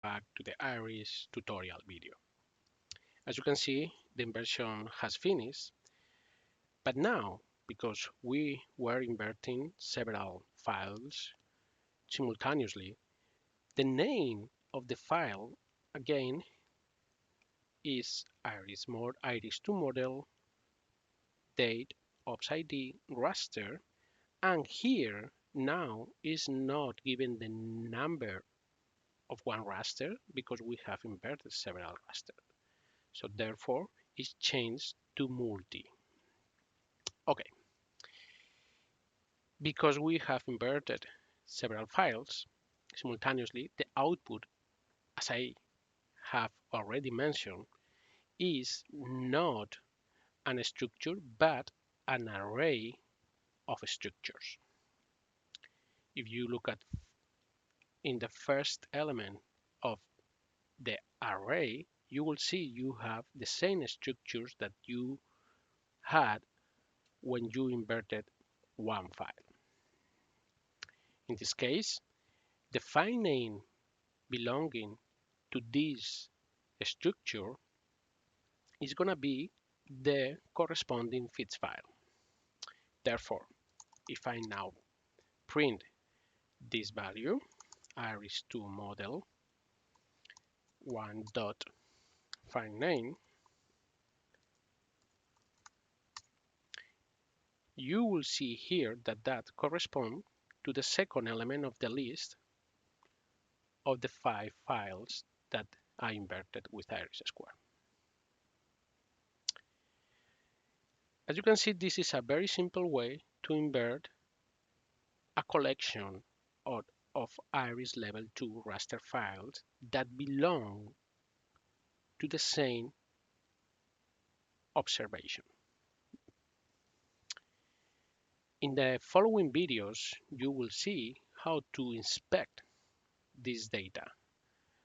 back to the iris tutorial video. As you can see, the inversion has finished, but now, because we were inverting several files simultaneously, the name of the file again is iris2 model date ops ID raster, and here now is not given the number of one raster because we have inverted several rasters. So therefore, it's changed to multi. Okay, because we have inverted several files simultaneously, the output, as I have already mentioned, is not an structure but an array of structures. If you look at in the first element of the array, you will see you have the same structures that you had when you inverted one file. In this case, the file name belonging to this structure is going to be the corresponding fits file. Therefore, if I now print this value, iris2 model 1 dot file name, you will see here that that corresponds to the second element of the list of the 5 files that I inverted with iris2. As you can see, this is a very simple way to invert a collection of iris level 2 raster files that belong to the same observation. In the following videos, you will see how to inspect this data,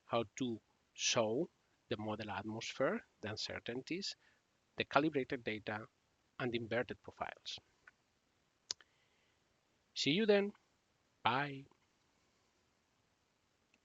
how to show the model atmosphere, the uncertainties, the calibrated data, and inverted profiles. See you then. Bye.